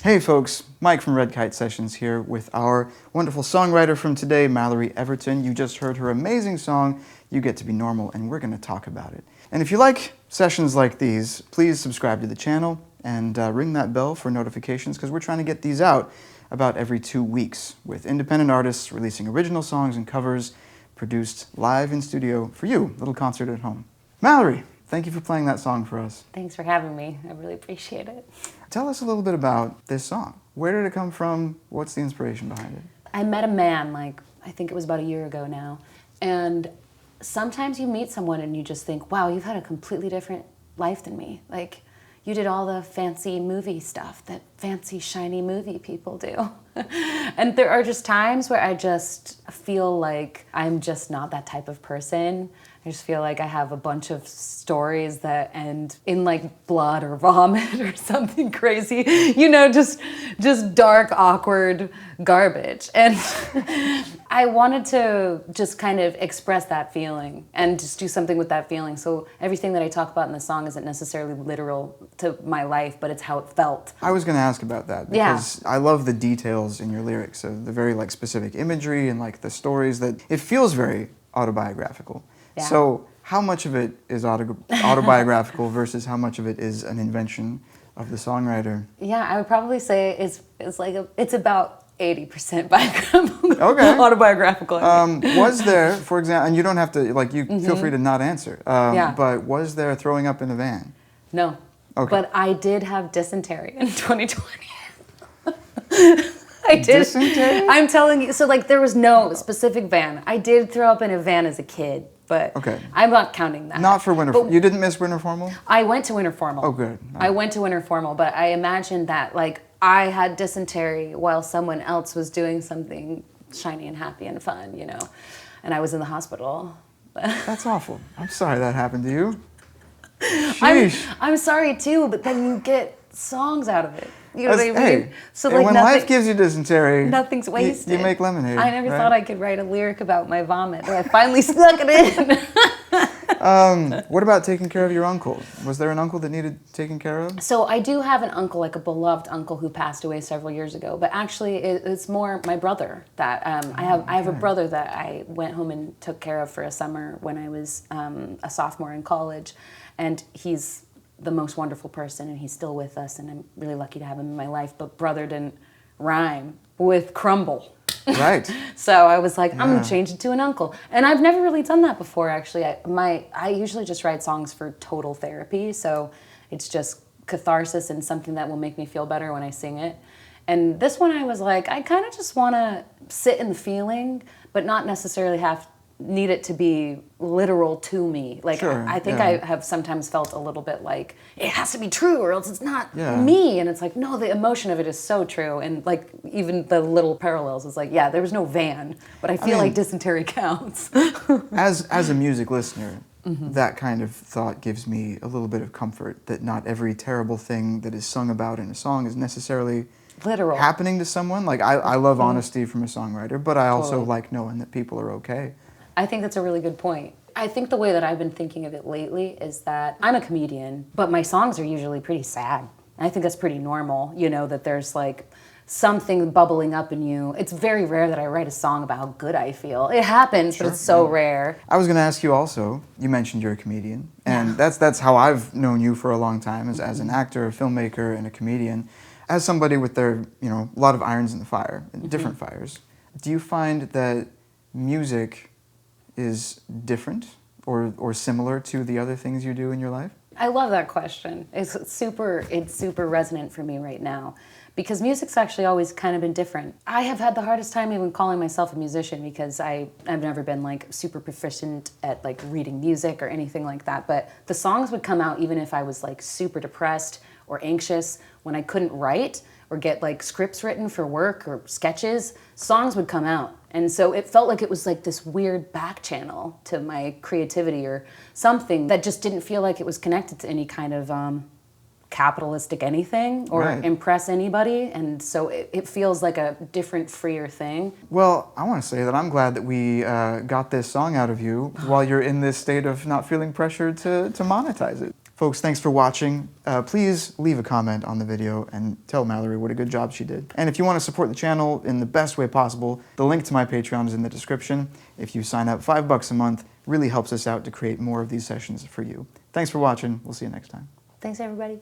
Hey folks, Mike from Red Kite Sessions here with our wonderful songwriter from today, Mallory Everton. You just heard her amazing song, You Get to Be Normal, and we're going to talk about it. And if you like sessions like these, please subscribe to the channel and ring that bell for notifications, because we're trying to get these out about every 2 weeks with independent artists releasing original songs and covers produced live in studio for you, little concert at home. Mallory, thank you for playing that song for us. Thanks for having me. I really appreciate it. Tell us a little bit about this song. Where did it come from? What's the inspiration behind it? I met a man, I think it was about a year ago now, and sometimes you meet someone and you just think, wow, you've had a completely different life than me. Like, you did all the fancy movie stuff that fancy, shiny movie people do. And there are just times where I just feel like I'm just not that type of person. I just feel like I have a bunch of stories that end in like blood or vomit or something crazy, you know, just dark, awkward garbage. And I wanted to just kind of express that feeling and just do something with that feeling. So everything that I talk about in the song isn't necessarily literal to my life, but it's how it felt. I was going to ask about that because I love the details in your lyrics, of the very like specific imagery and like the stories that it feels very autobiographical. Yeah. So how much of it is autobiographical versus how much of it is an invention of the songwriter? Yeah, I would probably say it's about 80% biographical. Okay. Autobiographical. Was there, for example, and you don't have to, like, you feel free to not answer, but was there throwing up in a van? No. Okay. But I did have dysentery in 2020. I did. Dysentery? I'm telling you, so like there was no specific van. I did throw up in a van as a kid, but I'm not counting that. Not for winter. You didn't miss winter formal? I went to winter formal. Oh, good. I went to winter formal, but I imagined that like I had dysentery while someone else was doing something shiny and happy and fun, you know, and I was in the hospital. That's awful. I'm sorry that happened to you. Sheesh. I'm sorry too, but then you get songs out of it. You know what I mean? Hey, so like when life gives you dysentery, nothing's wasted. You make lemonade. I never thought I could write a lyric about my vomit, but I finally snuck it in. What about taking care of your uncle? Was there an uncle that needed taken care of? So I do have an uncle, like a beloved uncle who passed away several years ago, but actually it's more my brother that I have a brother that I went home and took care of for a summer when I was a sophomore in college, and he's the most wonderful person, and he's still with us, and I'm really lucky to have him in my life, but brother didn't rhyme with crumble. Right. So I was like, I'm gonna change it to an uncle. And I've never really done that before, actually. I usually just write songs for total therapy, so it's just catharsis and something that will make me feel better when I sing it. And this one I was like, I kind of just wanna sit in the feeling, but not necessarily need it to be literal to me. Like, sure, I think I have sometimes felt a little bit like, it has to be true or else it's not me. And it's like, no, the emotion of it is so true. And like, even the little parallels is like, yeah, there was no van, but I feel like dysentery counts. as a music listener, that kind of thought gives me a little bit of comfort that not every terrible thing that is sung about in a song is necessarily literal happening to someone. Like, I love honesty from a songwriter, but I also like knowing that people are okay. I think that's a really good point. I think the way that I've been thinking of it lately is that I'm a comedian, but my songs are usually pretty sad. I think that's pretty normal, you know, that there's like something bubbling up in you. It's very rare that I write a song about how good I feel. It happens, but it's so rare. I was going to ask you also, you mentioned you're a comedian, and that's how I've known you for a long time, as an actor, a filmmaker, and a comedian. As somebody with their, a lot of irons in the fire, different fires, do you find that music is different or similar to the other things you do in your life? I love that question. It's super resonant for me right now, because music's actually always kind of been different. I have had the hardest time even calling myself a musician, because I've never been like super proficient at like reading music or anything like that, but the songs would come out even if I was like super depressed or anxious. When I couldn't write or get like scripts written for work or sketches, songs would come out. And so it felt like it was like this weird back channel to my creativity or something that just didn't feel like it was connected to any kind of capitalistic anything or impress anybody. And so it feels like a different, freer thing. Well, I want to say that I'm glad that we got this song out of you while you're in this state of not feeling pressured to monetize it. Folks, thanks for watching. Please leave a comment on the video and tell Mallory what a good job she did. And if you want to support the channel in the best way possible, the link to my Patreon is in the description. If you sign up $5 a month, really helps us out to create more of these sessions for you. Thanks for watching. We'll see you next time. Thanks, everybody.